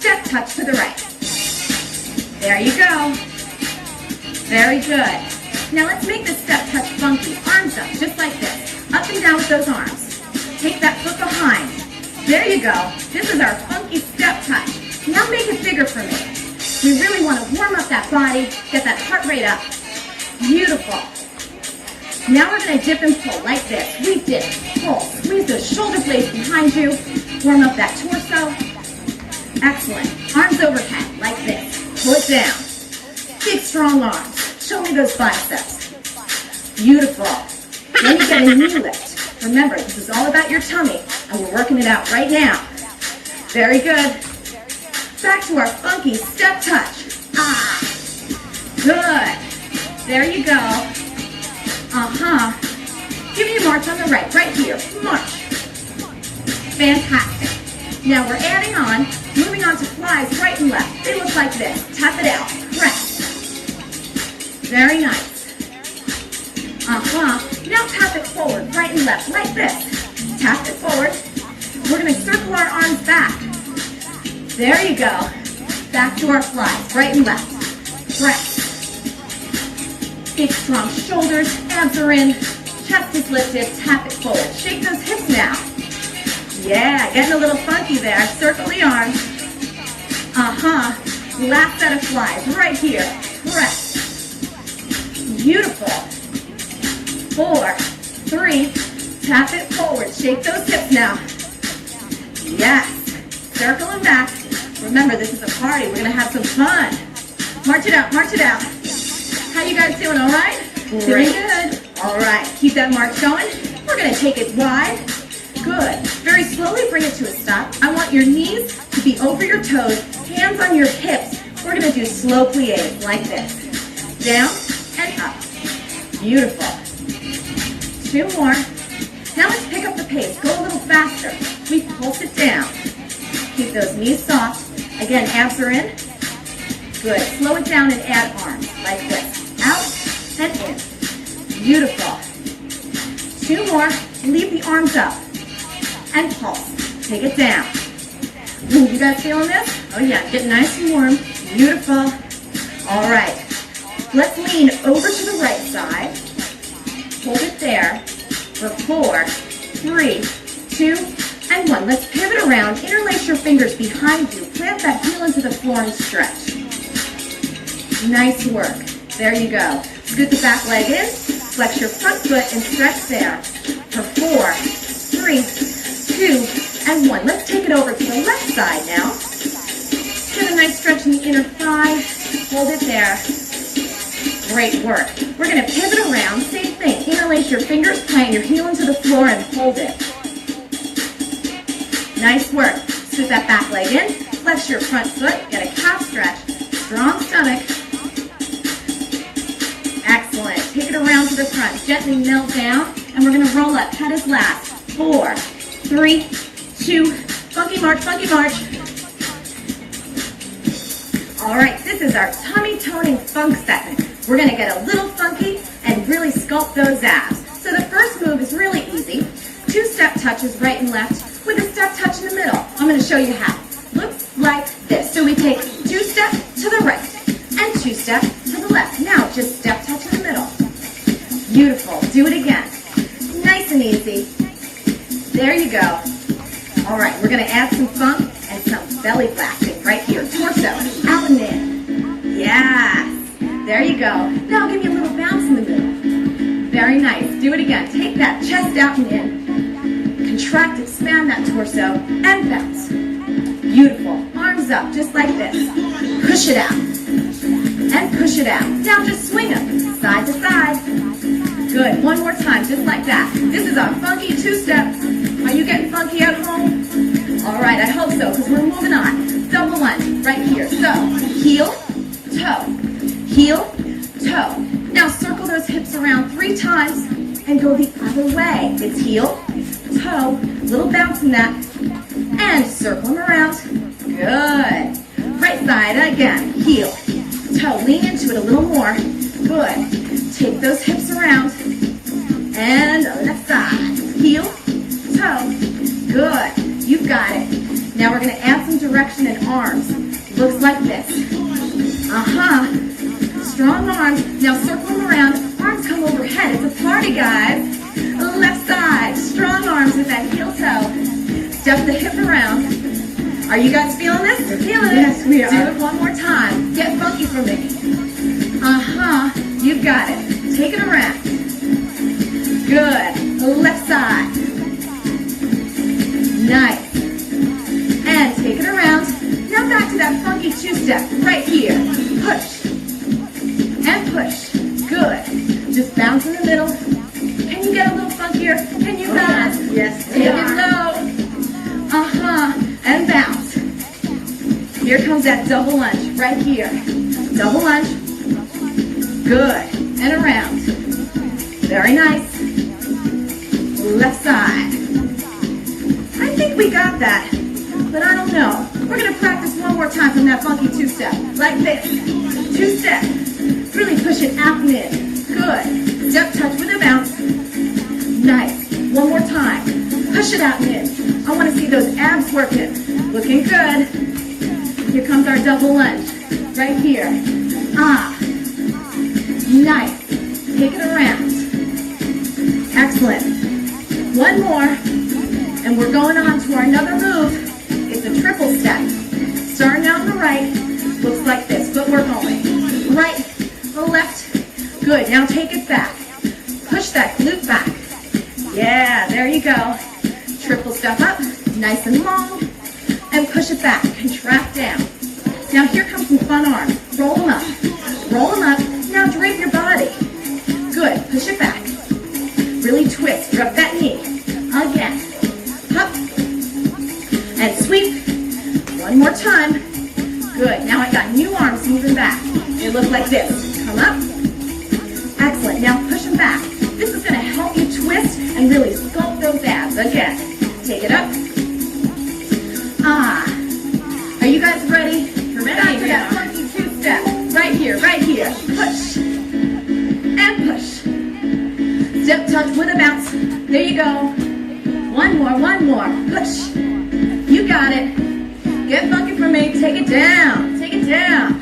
step touch to the right. There you go. Very good. Now let's make this step touch funky. Arms up, just like this. Up and down with those arms. Take that foot behind. There you go. This is our funky step touch. Now make it bigger for me. We really want to warm up that body, get that heart rate up. Beautiful. Now we're going to dip and pull like this. We dip, pull, squeeze those shoulder blades behind you. Warm up that torso. Excellent. Arms overhead like this. Pull it down. Big strong arms. Show me those biceps. Beautiful. Then you get a knee lift. Remember, this is all about your tummy, and we're working it out right now. Very good. Back to our funky step touch. Ah, good. There you go. Give me a march on the right here. March. Fantastic. Now we're adding on, moving on to flies right and left. They look like this. Tap it out. Press. Very nice. Now tap it forward, right and left, like this. Tap it forward. We're going to circle our arms back. There you go. Back to our flies, right and left. Press. Big strong shoulders, abs are in, chest is lifted, tap it forward. Shake those hips now. Yeah, getting a little funky there. Circle the arms. Last set of flies, right here. Press. Beautiful. 4, 3, tap it forward. Shake those hips now. Yes. Circle them back. Remember, this is a party. We're going to have some fun. March it out, march it out. How you guys doing, all right? Doing good. All right, keep that march going. We're going to take it wide. Good. Very slowly bring it to a stop. I want your knees to be over your toes, hands on your hips. We're going to do slow plies like this. Down and up. Beautiful. 2 more. Now let's pick up the pace. Go a little faster. We pulse it down. Keep those knees soft. Again, abs are in. Good. Slow it down and add arms like this. Out and in. Beautiful. 2 more. Leave the arms up. And pulse. Take it down. Ooh, you guys feeling this? Oh yeah, get nice and warm. Beautiful. All right. Let's lean over to the right side. Hold it there for 4, 3, 2, and 1. Let's pivot around. Interlace your fingers behind you. Plant that heel into the floor and stretch. Nice work. There you go. Scoot the back leg in. Flex your front foot and stretch there for 4, 3, 2, and 1. Let's take it over to the left side now. Get a nice stretch in the inner thigh. Hold it there. Great work. We're going to pivot around. Same thing. Interlace your fingers, plant your heel into the floor, and hold it. Nice work. Scoot that back leg in. Flex your front foot. Get a calf stretch. Strong stomach. Excellent. Take it around to the front. Gently kneel down, and we're going to roll up. Head is last. 4, 3, 2. Funky march, funky march. All right, this is our tummy toning funk segment. We're going to get a little funky and really sculpt those abs. So the first move is really easy. 2 step touches right and left with a step touch in the middle. I'm going to show you how. Looks like this. So we take 2 steps to the right and 2 steps to the left. Now just step touch in the middle. Beautiful. Do it again. Nice and easy. There you go. All right, we're going to add some funk and some belly flashing right here. Torso, out and in. Yes. There you go. Now I'll give you a little bounce in the middle. Very nice. Do it again. Take that chest out and in. Contract, expand that torso, and bounce. Beautiful. Arms up, just like this. Push it out. And push it out. Now just swing them, side to side. Good. One more time, just like that. This is our funky 2-step. Are you getting funky at home? All right, I hope so, because we're moving on. Double lunge right here. So, heel, toe. Heel, toe. Now circle those hips around 3 times and go the other way. It's heel, toe, little bounce in that, and circle them around. Good. Right side again. Heel, toe. Lean into it a little more. Good. Take those hips around. And left side. Heel, toe. Good. You've got it. Now we're going to add some direct direction in arms. Looks like this. Strong arms. Now circle them around. Arms come overhead. It's a party, guys. Left side. Strong arms with that heel toe. Step the hip around. Are you guys feeling this? We're feeling it. Yes, we are. Do it one more time. Get funky for me. You've got it. Take it around. Good. Left side. Nice. And take it around. Now back to that funky two-step right here. Push. And push. Good. Just bounce in the middle. Can you get a little funkier? Can you guys? Yes, Take it low. And bounce. Here comes that double lunge right here. Double lunge. Good. And around. Very nice. Left side. I think we got that, but I don't know. We're going to practice one more time from that funky two-step. Like this. Two-step. Really push it out and in. Good. Step touch with a bounce. Nice. One more time. Push it out and in. I want to see those abs working. Looking good. Here comes our double lunge. Right here. Nice. Take it around. Excellent. One more. And we're going on to our another move. It's a triple step. Starting out on the right. Looks like this. Footwork only. Right. Left. Good. Now take it back. Push that glute back. Yeah, there you go. Triple step up. Nice and long. And push it back. Contract down. Now here comes some fun arms. Roll them up. Roll them up. Now drape your body. Good. Push it back. Really twist. Drop that knee. Again. Up. And sweep. One more time. Good. Now I got new arms moving back. They look like this. Come up. Excellent. Now push them back. This is going to help you twist and really sculpt those abs. Again. Take it up. Are you guys ready? We're ready. Back to that funky two-step. Right here, right here. Push. And push. Step touch with a bounce. There you go. One more, one more. Push. You got it. Get funky for me. Take it down. Take it down.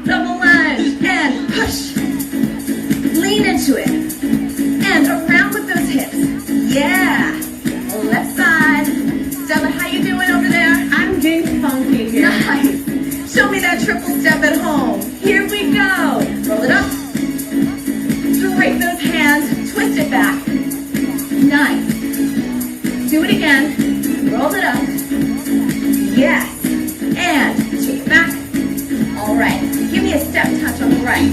Double lunge. And push. Lean into it. And around with those hips. Yeah. Left side. Stella, how you doing over there? I'm getting funky here. Nice. Show me that triple step at home. Here we go. Roll it up. Drape those hands. Twist it back. Nice. Do it again. Roll it up. Yes. And take it back. All right. Give me a step touch on the right.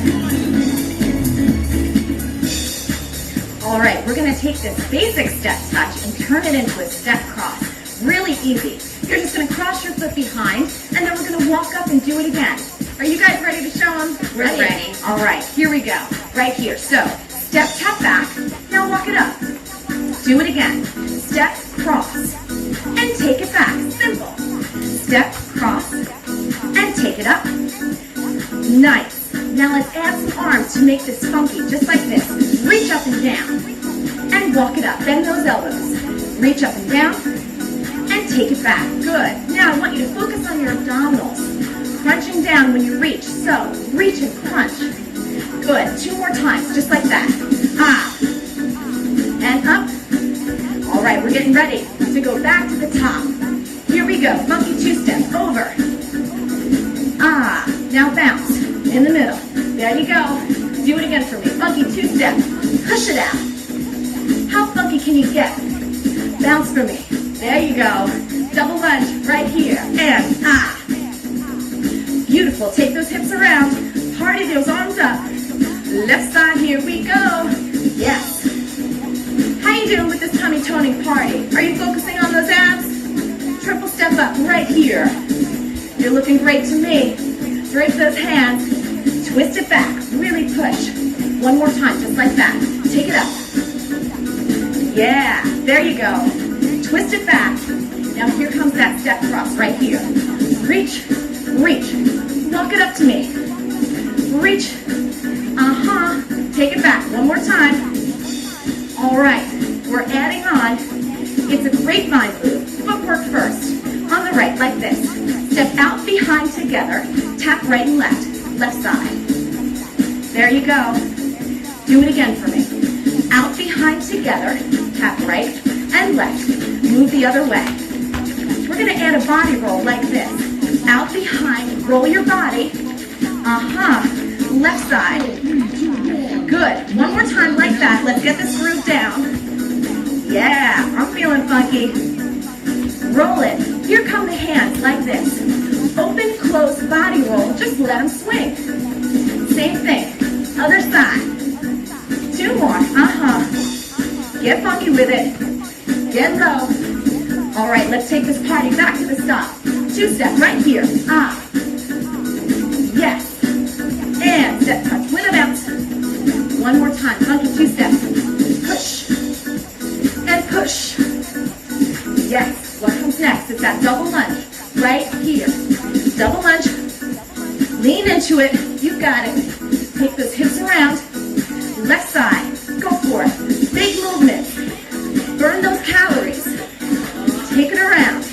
All right. We're going to take this basic step touch and turn it into a step cross. Really easy. You're just going to cross your foot behind, and then we're going to walk up and do it again. Are you guys ready to show them? We're ready. All right, here we go. Right here. So, step, tap back. Now walk it up. Do it again. Step, cross, and take it back. Simple. Step, cross, and take it up. Nice. Now let's add some arms to make this funky, just like this. Reach up and down, and walk it up. Bend those elbows. Reach up and down. And take it back. Good. Now I want you to focus on your abdominals. Crunching down when you reach. So, reach and crunch. Good. 2 more times, just like that. And up. All right, we're getting ready to go back to the top. Here we go. Funky two-step. Over. Now bounce. In the middle. There you go. Do it again for me. Funky two-step. Push it out. How funky can you get? Bounce for me. There you go. Double lunge right here. And beautiful. Take those hips around. Party those arms up. Left side, here we go. Yes. How you doing with this tummy toning party? Are you focusing on those abs? Triple step up right here. You're looking great to me. Drape those hands. Twist it back. Really push. One more time, just like that. Take it up. Yeah. There you go. Twist it back. Now here comes that step cross right here. Reach, reach. Walk it up to me. Reach. Take it back. One more time. All right. We're adding on. It's a grapevine move. Footwork first. On the right, like this. Step out behind together. Tap right and left. Left side. There you go. Do it again for me. Out behind together. Tap right and left. Move the other way. We're going to add a body roll like this. Out behind. Roll your body. Left side. Good. One more time like that. Let's get this groove down. Yeah, I'm feeling funky. Roll it. Here come the hands like this. Open, close, body roll. Just let them swing. Same thing. Other side. 2 more. Get funky with it. Get low. All right, let's take this party back to the stop. 2-step right here. Yes. And step touch with a bounce. One more time. Funky 2-steps. Push. And push. Yes. What comes next? It's that double lunge. Right here. Double lunge. Lean into it. You got it. Take those hips around. Left side. Go for it. Big movement. Burn those calories. Take it around.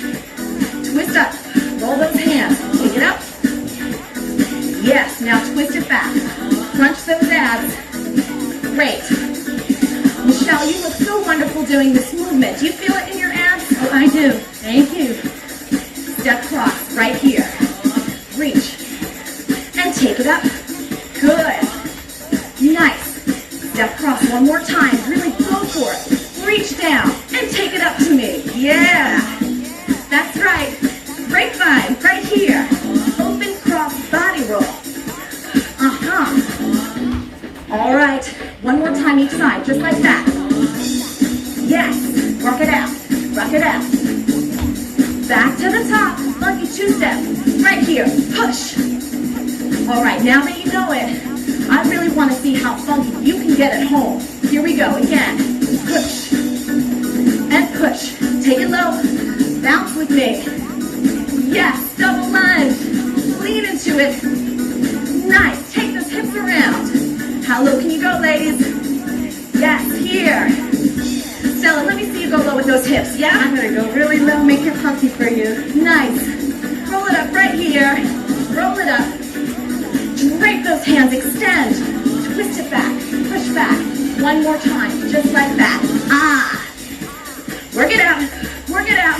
Twist up. Roll those hands. Take it up. Yes. Now twist it back. Crunch those abs. Great. Michelle, you look so wonderful doing this movement. Do you feel it in your abs? Oh, I do. Thank you. Step cross right here. Reach. And take it up. Good. Nice. Step cross one more time. Really go for it. Reach down and take it up to me. Yeah. That's right. Grapevine right here. Open cross body roll. All right. One more time each side, just like that. Yes. Work it out. Rock it out. Back to the top. Funky 2-step. Right here. Push. All right. Now that you know it, I really want to see how funky you can get at home. Here we go. Again. Push. And push. Take it low. Bounce with me. Yes. Double lunge. Lean into it. Nice. Take those hips around. How low can you go, ladies? Yes, here. Stella, let me see you go low with those hips, yeah? I'm going to go really low, make it funky for you. Nice. Roll it up right here. Roll it up. Drape those hands, extend. Twist it back, push back. One more time, just like that. Work it out, work it out.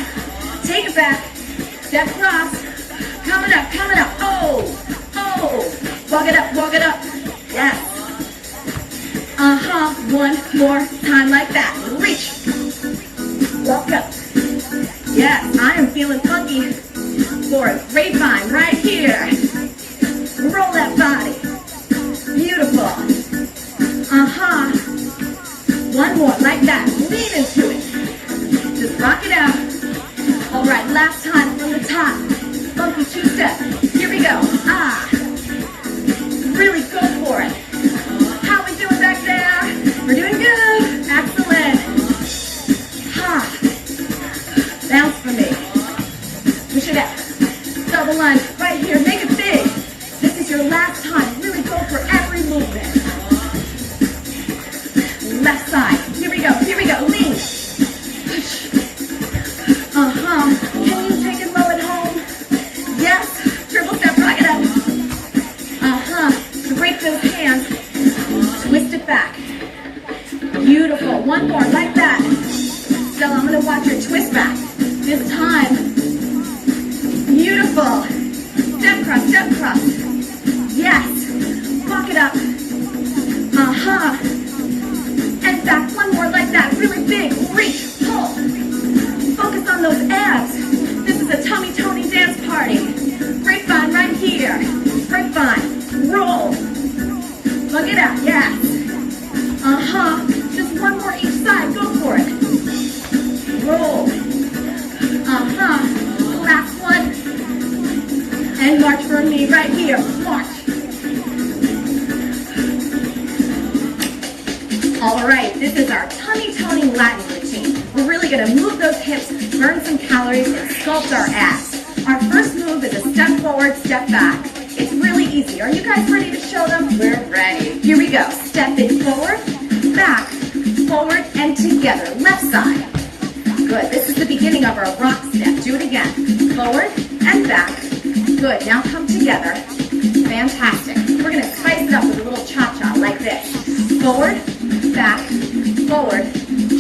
Take it back. Step cross. Coming up, coming up. Oh. Walk it up, walk it up. Yes. One more time like that. Reach. Walk up. Yes, I am feeling funky for a grapevine right here. Roll that body. Beautiful. One more like that. Lean into it. Just rock it out. All right, last time from the top. Funky 2-step. Here we go. Really go for it. How we doing back there? We're doing good. Excellent. Bounce for me. Push it out. Double lunge right here. Make it big. This is your last time. Really go for every movement. Left side. Here we go. Here we go. Lean. Push. Can you take it low at home? Yes. Triple step. Rock it up. Break those hands. Twist it back. Beautiful. One more like that. Stella, I'm going to watch your twist back. This time. Beautiful. Step cross, step cross. Yes. Walk it up. And back. One more like that. Really big. Reach. Pull. Focus on those abs. This is a tummy Tony dance party. Grapevine right here. Grapevine. Roll. Look it out. Yes. Just one more each side. Go for it. Roll. Last one. And march for me right here. March. All right, this is our tummy Tony Latin routine. We're really going to move those hips, burn some calories, and sculpt our abs. Our first move is a step forward, step back. It's really easy. Are you guys ready to show them? We're ready. Here we go. Step it forward, back, forward, and together. Left side. Good. This is the beginning of our rock step. Do it again. Forward and back. Good, now come together. Fantastic. We're going to spice it up with a little cha-cha like this. Forward, back, forward,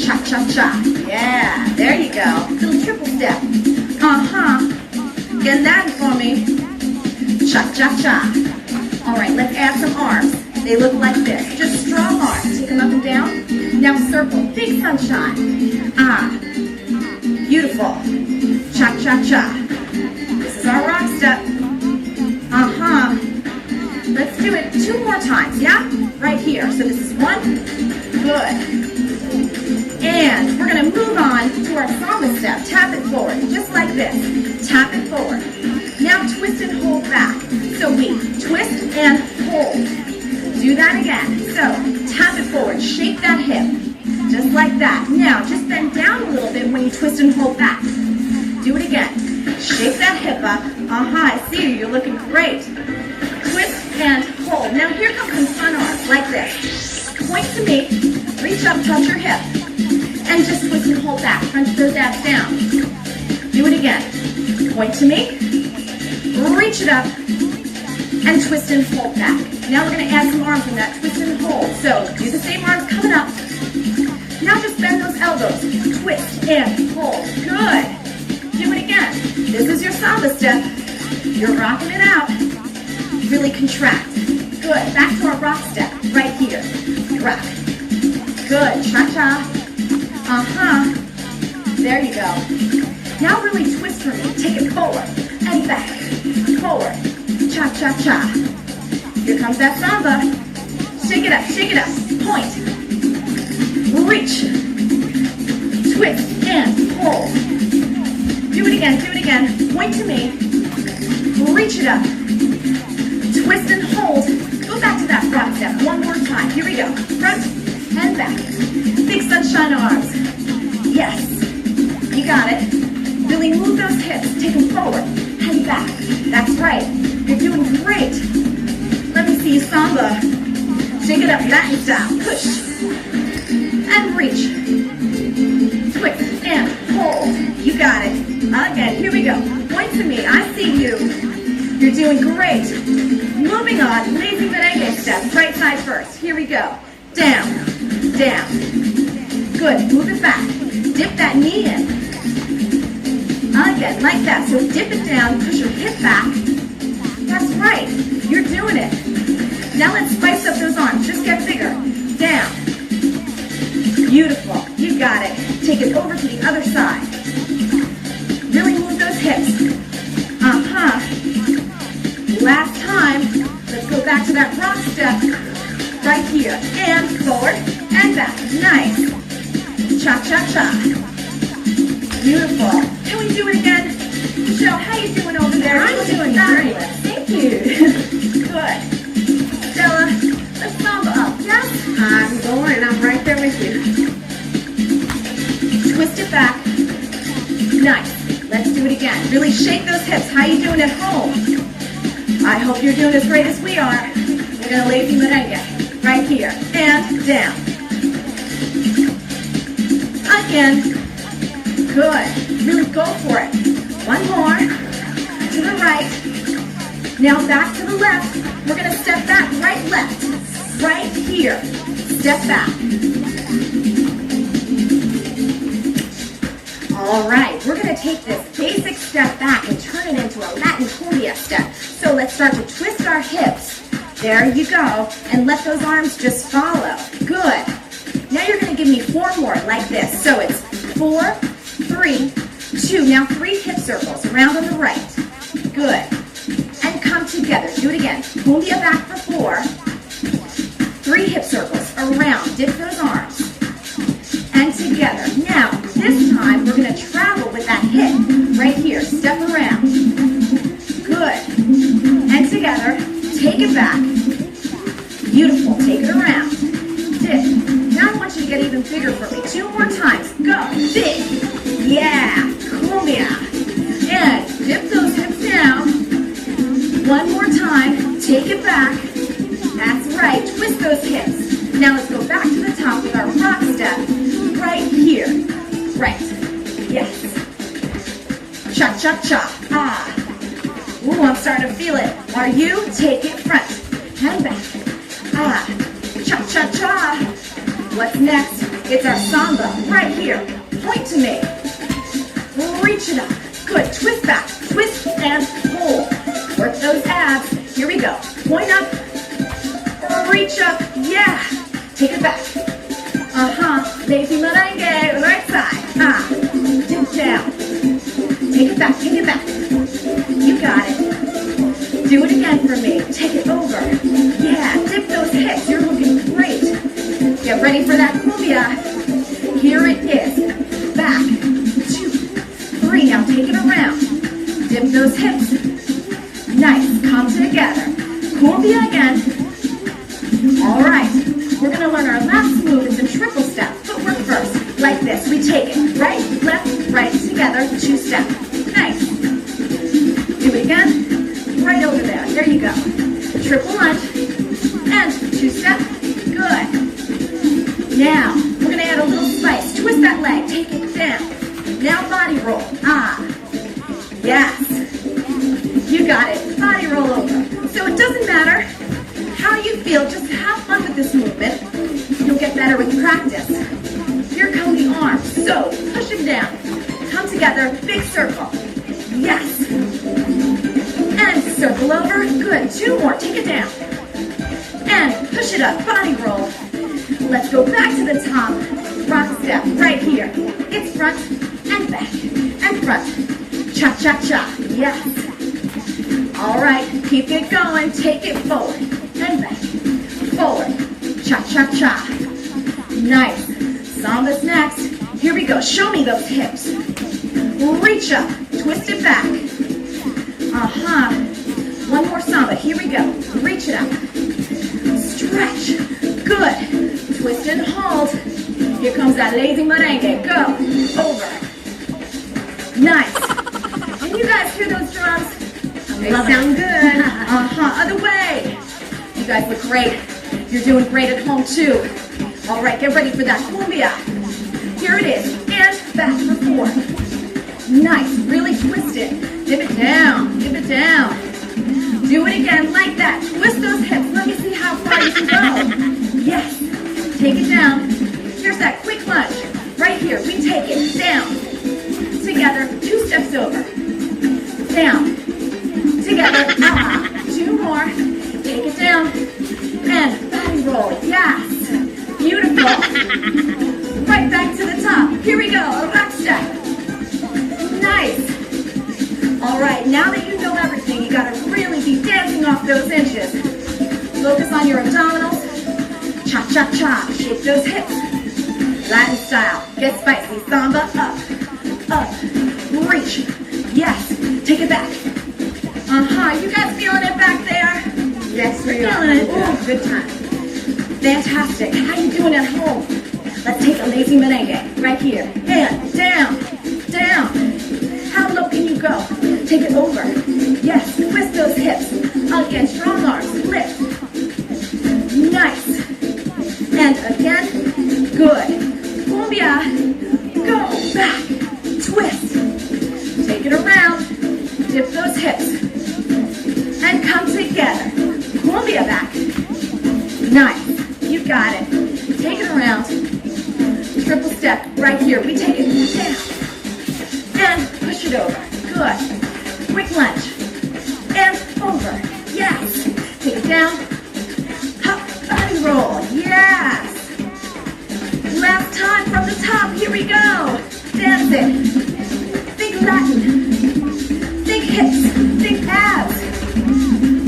cha-cha-cha. Yeah, there you go. Little triple step. Get that for me. Cha-cha-cha. All right, let's add some arms. They look like this. Just strong arms. Take them up and down. Now circle. Big sunshine. Beautiful. Cha-cha-cha. This is our rock step. Let's do it 2 more times, yeah? Right here. So this is 1. Good. And we're going to move on to our samba step. Tap it forward, just like this. Tap it forward. Now twist and hold back. So we twist and hold. Do that again. So tap it forward. Shake that hip. Just like that. Now just bend down a little bit when you twist and hold back. Do it again. Shake that hip up. I see you. You're looking great. Twist and hold. Now here comes some fun arms like this. Point to me. Reach up, touch your hip. And just twist and hold back. Crunch those abs down. Do it again. Point to me. Reach it up. And twist and hold back. Now we're going to add some arms in that twist and hold. So do the same arms coming up. Now just bend those elbows. Twist and hold. Good. Do it again. This is your samba step. You're rocking it out. Really contract. Good. Back to our rock step. Right here. Rock. Good. Cha-cha. There you go. Now really twist for me. Take it forward and back. Forward. Cha-cha-cha. Here comes that samba. Shake it up. Shake it up. Point. Reach. Twist and hold. Do it again. Do it again. Point to me. Reach it up. Twist and hold. Go back to that rock step. 1 more time. Here we go. Front and back. Big sunshine arms. Yes. You got it. Really move those hips. Take them forward and back. That's right. You're doing great. Let me see you samba. Shake it up Latin style. Push. And reach. Twist and hold. You got it. Again. Here we go. Point to me. I see you. You're doing great. Moving on. Lazy merengue step. Right side first. Here we go. Down. Down. Good. Move it back. Dip that knee in. Again, like that. So dip it down, push your hip back. That's right. You're doing it. Now let's spice up those arms. Just get bigger. Down. Beautiful. You got it. Take it over to the other side. Really move those hips. Last time. Let's go back to that rock step. Right here. And forward and back. Nice. Cha-cha-cha. Beautiful. Can we do it again? Michelle, how you doing over there? I'm doing great. Thank you. Good. Stella, let's samba up. Yes? I'm going. I'm right there with you. Twist it back. Nice. Let's do it again. Really shake those hips. How you doing at home? I hope you're doing as great as we are. We're going to lazy merengue. Right here. And down. Again. Good. Really go for it. 1 more. To the right. Now back to the left. We're going to step back. Right, left. Right here. Step back. All right. We're going to take this basic step back and turn it into a Latin cumbia step. So let's start to twist our hips. There you go. And let those arms just follow. Good. Now you're going to give me 4 more like this. So it's 4, 3, 2. Now 3 hip circles around on the right. Good. And come together. Do it again. Cumbia back for 4. 3 hip circles around. Dip those arms. And together. Now, this time we're going to travel with that hip right here. Step around. Good. And together. Take it back. Beautiful. Take it around. Dip. Now I want you to get even bigger for me. 2 more times. Go. Big. Yeah. Cumbia. And dip those hips down. 1 more time. Take it back. That's right. Twist those hips. Now let's go back to the top with our rock step. Right here. Right. Yes. Cha-cha-cha. Ooh, I'm starting to feel it. Are you? Take it front and back. Ah, cha-cha-cha. What's next? It's our samba right here. Point to me. Reach it up. Good. Twist back. Twist and pull. Work those abs. Here we go. Point up. Reach up. Yeah. Take it back. Lazy merengue. Right side. Dip down. Take it back. Take it back. You got it. Do it again for me. Take it over. Yeah. Dip those hips. You're looking great. Get ready for that cumbia. Here it is. Back. 2, 3. Now take it around. Dip those hips. Nice. Come together. Cumbia again. All right. We're going to learn our last move is the triple step. Footwork first. Like this. We take it. Right, left, right, together. 2-step. Nice. Do it again. Right over there. There you go. Triple lunge. And 2-step. Good. Now, we're going to add a little spice. Twist that leg. Take it down. Now body roll. Yes. You got it. Body roll over. So it doesn't matter how you feel. Just have fun with this movement. You'll get better with practice. Here come the arms. So, push them down. Come together. Big circle. Yes. And circle over. Good. 2 more. Take it down. And push it up. Body roll. Let's go back to the top. Rock step right here. It's front and back and front. Cha-cha-cha. Yes. All right. Keep it going. Take it forward and back. Forward. Cha-cha-cha. Nice. Samba's next. Here we go. Show me those hips. Reach up. Twist it back. One more samba. Here we go. Reach it up. Stretch. Good. Twist and hold. Here comes that lazy merengue. Go. Over. Nice. Can you guys hear those drums? They sound good. Other way. You guys look great. You're doing great at home too. All right, get ready for that cumbia. Here it is. And back for 4. Nice. Really twist it. Dip it down. Dip it down. Do it again like that. Twist those hips. Let me see how far you can go. Yes. Take it down. Here's that quick lunge. Right here. We take it down. Together. 2 steps over. Down. Together. 2 more. Take it down. And body roll. Yes. Beautiful. Right back to the top. Here we go. A rock step. Nice. All right. Now that you know everything, you got to really be dancing off those inches. Focus on your abdominals. Cha-cha-cha. Shake those hips. Latin style. Get spicy. Samba. Up. Up. Reach. Yes. Take it back. You guys feeling it back there? Yes, we are. Feeling it. Ooh, good time. Fantastic. How you doing at home? Let's take a lazy merengue. Right here. And down. Down. How low can you go? Take it over. Yes. Twist those hips. Again. Strong arms. Lift. Nice. And again. Good. Cumbia. Go. Back. Twist. Take it around. Dip those hips. And come together. Cumbia back. Nice. You got it. Take it around. Triple step right here. We take it down. And push it over. Good. Quick lunge. And over. Yes. Take it down. Hop, body roll. Yes. Last time from the top. Here we go. Dance it. Think Latin. Think hips. Think abs.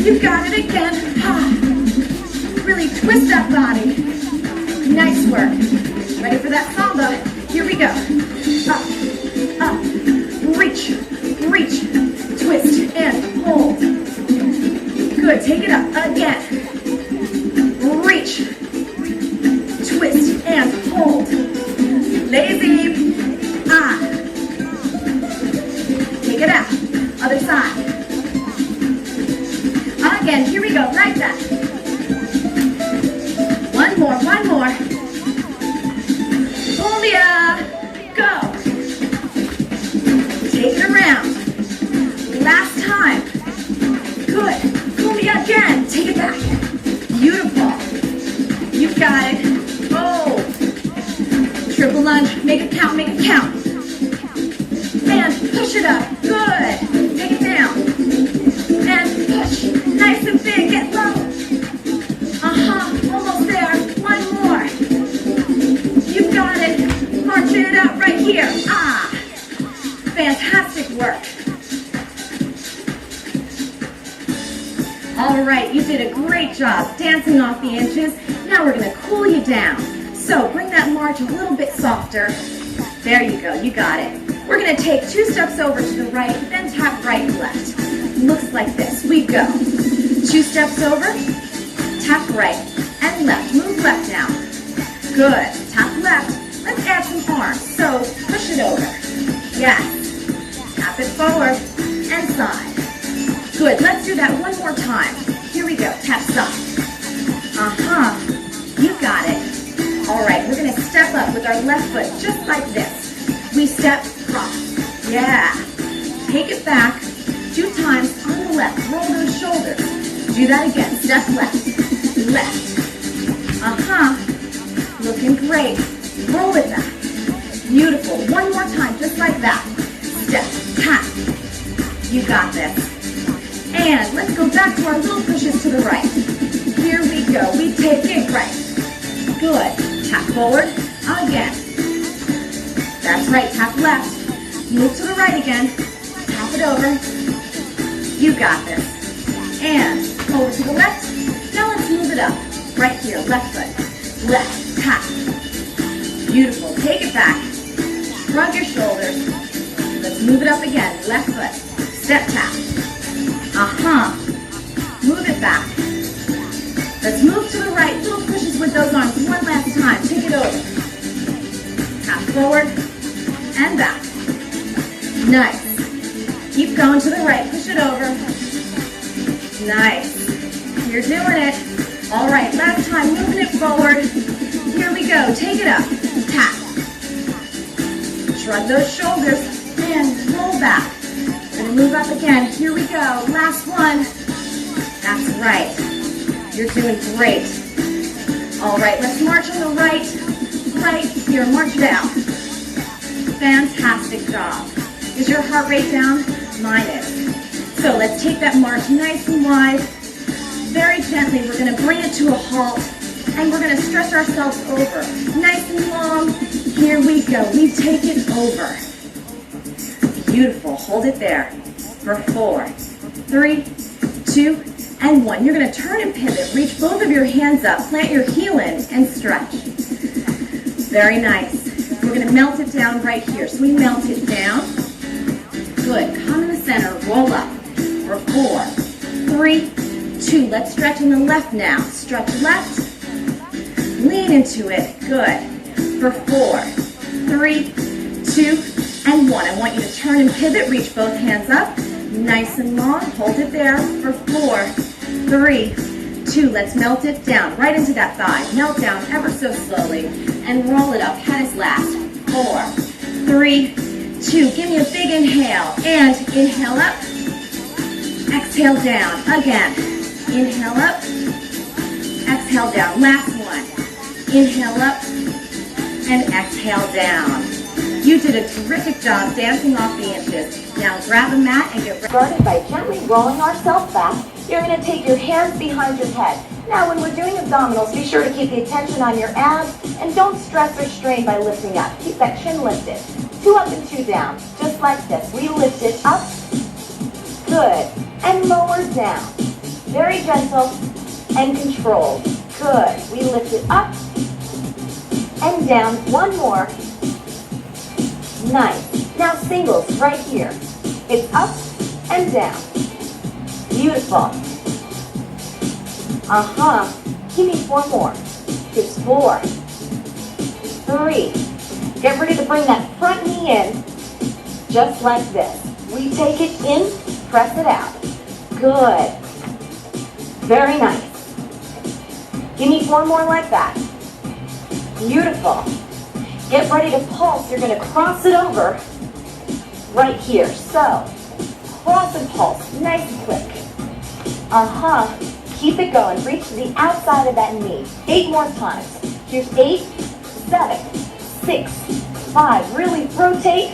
You got it again. Really twist that body. Nice work. Ready for that samba? Here we go. Up, up, reach, reach, twist, and hold. Good, take it up again. Reach, twist, and hold. Lazy. Take it out. Other side. Again, here we go, like that. One more. Cumbia, go. Take it around. Last time. Good. Pull me again. Take it back. Beautiful. You've got it. Oh. Triple lunge. Make it count. Make it count. And push it up. Good. Take it down. And push. Nice and big. Get low. Almost there. One more. You've got it. March it out right here. Fantastic work. All right, you did a great job dancing off the inches. Now we're going to cool you down. So bring that march a little bit softer. There you go, you got it. We're going to take 2 steps over to the right, then tap right, left. Looks like this. We go. 2 steps over, tap right and left. Move left now. Good. Tap left. Let's add some arms. So push it over. Yes. Tap it forward and side. Good. Let's do that one more time. Here we go. Tap side. You got it. All right. We're going to step up with our left foot just like this. We step, cross. Yeah. Take it back 2 times on the left. Roll those shoulders. Do that again. Step left. Left. Looking great. Roll it back. Beautiful. One more time, just like that. Step, tap. You got this. And let's go back to our little pushes to the right. Here we go. We take it right. Good. Tap forward. Again. That's right. Tap left. Move to the right again. Tap it over. You got this. And over to the left. Now let's move it up. Right here. Left foot. Left. Tap. Beautiful. Take it back. Shrug your shoulders. Let's move it up again. Left foot. Step tap. Move it back. Let's move to the right. Little pushes with those arms. One last time. Take it over. Tap forward and back. Nice. Keep going to the right. Push it over. Nice. You're doing it. All right. Last time. Moving it forward. Here we go. Take it up. Tap. Shrug those shoulders and roll back. And move up again. Here we go. Last one. That's right. You're doing great. All right. Let's march on the right. Right here. March it out. Fantastic job. Is your heart rate down? Mine is. So let's take that march nice and wide. Very gently. We're going to bring it to a halt. And we're going to stretch ourselves over. Nice and long. Here we go. We take it over. Beautiful. Hold it there for 4, 3, 2, and 1. You're going to turn and pivot. Reach both of your hands up. Plant your heel in and stretch. Very nice. We're going to melt it down right here. So we melt it down. Good. Come in the center. Roll up for 4, 3, 2. Let's stretch on the left now. Stretch left. Lean into it. Good. For 4, 3, 2, and 1. I want you to turn and pivot. Reach both hands up. Nice and long. Hold it there for 4, 3, 2. Let's melt it down. Right into that thigh. Melt down ever so slowly. And roll it up. Head is last. 4, 3, 2. Give me a big inhale. And inhale up. Exhale down. Again. Inhale up. Exhale down. Last one. Inhale up and exhale down. You did a terrific job dancing off the inches. Now grab a mat and get started by gently rolling ourselves back. You're going to take your hands behind your head. Now when we're doing abdominals, be sure to keep the attention on your abs and don't stress or strain by lifting up. Keep that chin lifted. 2 up and 2 down, just like this. We lift it up, good, and lower down. Very gentle and controlled. Good. We lift it up and down. One more. Nice. Now singles right here. It's up and down. Beautiful. Give me 4 more. It's 4, 3. Get ready to bring that front knee in, just like this. We take it in, press it out. Good. Very nice. Give me 4 more like that. Beautiful. Get ready to pulse. You're going to cross it over right here. So, cross and pulse. Nice and quick. Keep it going. Reach to the outside of that knee. 8 more times. Here's 8, 7, 6, 5. Really rotate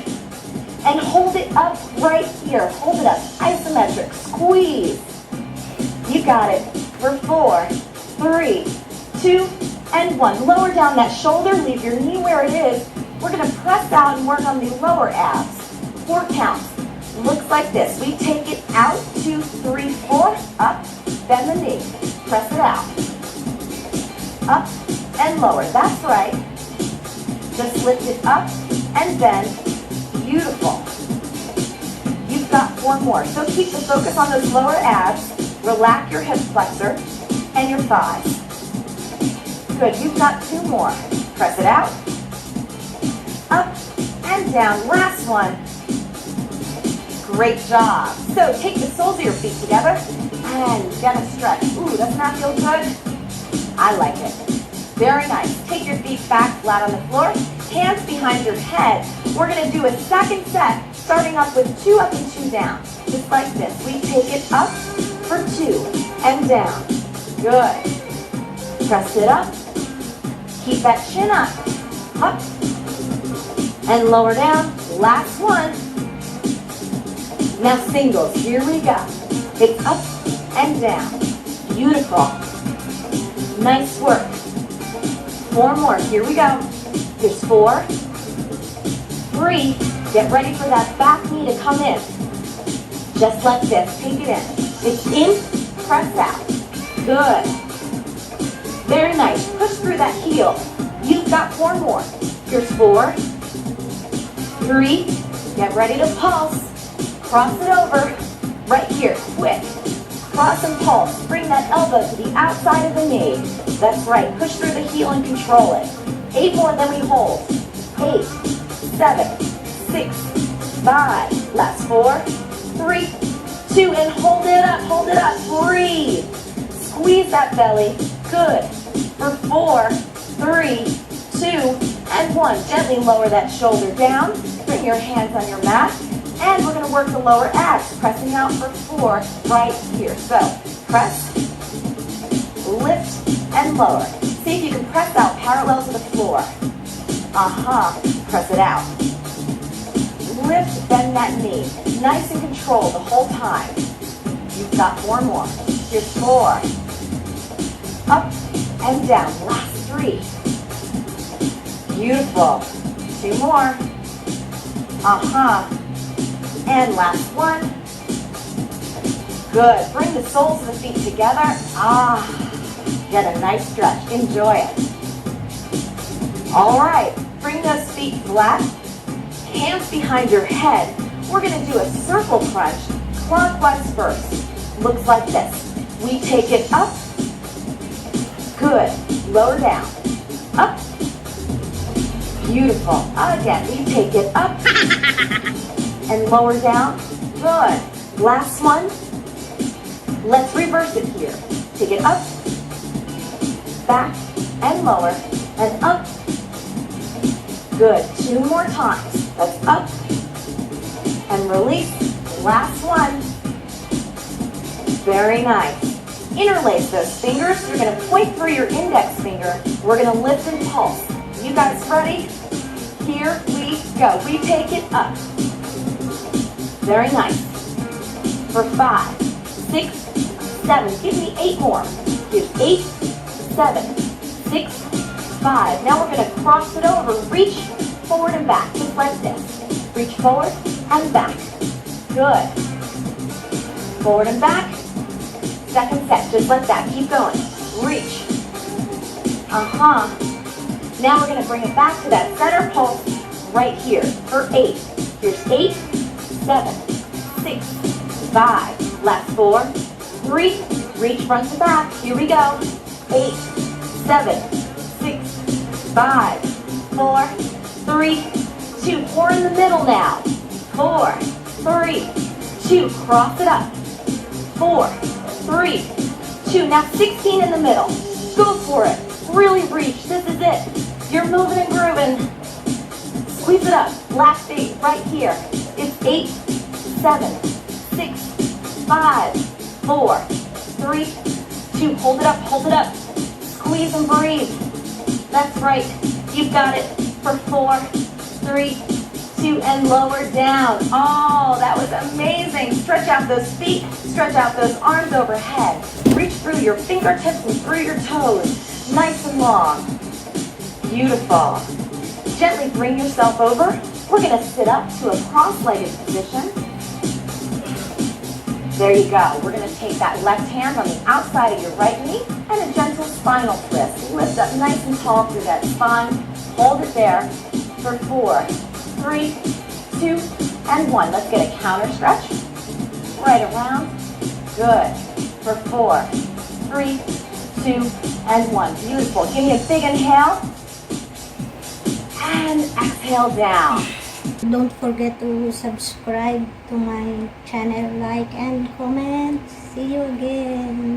and hold it up right here. Hold it up. Isometric. Squeeze. You got it. For 4, 3, 2, and 1. Lower down that shoulder. Leave your knee where it is. We're going to press out and work on the lower abs. 4 counts. Looks like this. We take it out. 2, 3, 4. Up. Bend the knee. Press it out. Up and lower. That's right. Just lift it up and bend. Beautiful. You've got 4 more. So keep the focus on those lower abs. Relax your hip flexor and your thighs. Good. You've got 2 more. Press it out. Up and down. Last one. Great job. So take the soles of your feet together and gonna stretch. Ooh, doesn't that feel good? I like it. Very nice. Take your feet back flat on the floor. Hands behind your head. We're gonna do a second set, starting up with 2 up and 2 down. Just like this. We take it up for 2 and down. Good. Press it up. Keep that chin up. Up and lower down. Last one. Now singles. Here we go. It's up and down. Beautiful. Nice work. 4 more. Here we go. Here's 4, 3. Get ready for that back knee to come in. Just like this. Take it in. It's in. Press out. Good. Very nice. Push through that heel. You've got 4 more. Here's 4, 3. Get ready to pulse. Cross it over. Right here. Quick. Cross and pulse. Bring that elbow to the outside of the knee. That's right. Push through the heel and control it. 8 more, then we hold. 8, 7, 6, 5. Last 4, 3, 2, and hold it up. Hold it up. Breathe. Squeeze that belly. Good. For 4, 3, 2, and 1. Gently lower that shoulder down. Bring your hands on your mat. And we're going to work the lower abs, pressing out for 4 right here. So, press, lift, and lower. See if you can press out parallel to the floor. Press it out. Lift, bend that knee. Nice and controlled the whole time. You've got 4 more. Here's 4. Up and down. Last 3. Beautiful. 2 more. And last 1. Good. Bring the soles of the feet together. Get a nice stretch. Enjoy it. All right. Bring those feet flat. Hands behind your head. We're going to do a circle crunch. Clockwise first. Looks like this. We take it up. Good. Lower down. Up. Beautiful. Again, we take it up. And lower down. Good. Last one. Let's reverse it here. Take it up, back, and lower, and up. Good. 2 more times. That's up, and release. Last one. Very nice. Interlace those fingers. You're going to point through your index finger. We're going to lift and pulse. You guys ready? Here we go. We take it up. Very nice. For 5, 6, 7. Give me 8 more. Here's 8, 7, 6, 5. Now we're going to cross it over. Reach forward and back, just like this. Reach forward and back. Good. Forward and back. Second set, just like that. Keep going. Reach. Now we're going to bring it back to that center pulse right here for 8. Here's 8, 7, 6, 5. Last 4, 3. Reach front to back. Here we go. 8, 7, 6, 5, 4, 3, 2. 4 in the middle now. 4, 3, 2. Cross it up. 4, 3, 2. Now 16 in the middle. Go for it. Really reach. This is it. You're moving and grooving. Squeeze it up. Last 8 right here. It's 8, 7, 6, 5, 4, 3, 2, hold it up, squeeze and breathe. That's right, you've got it for 4, 3, 2, and lower down. Oh, that was amazing. Stretch out those feet, stretch out those arms overhead. Reach through your fingertips and through your toes, nice and long. Beautiful. Gently bring yourself over. We're gonna sit up to a cross-legged position. There you go. We're gonna take that left hand on the outside of your right knee and a gentle spinal twist. Lift up nice and tall through that spine. Hold it there for 4, 3, 2, and 1. Let's get a counter stretch. Right around. Good. For 4, 3, 2, and 1. Beautiful. Give me a big inhale. And exhale down. Don't forget to subscribe to my channel, like and comment. See you again.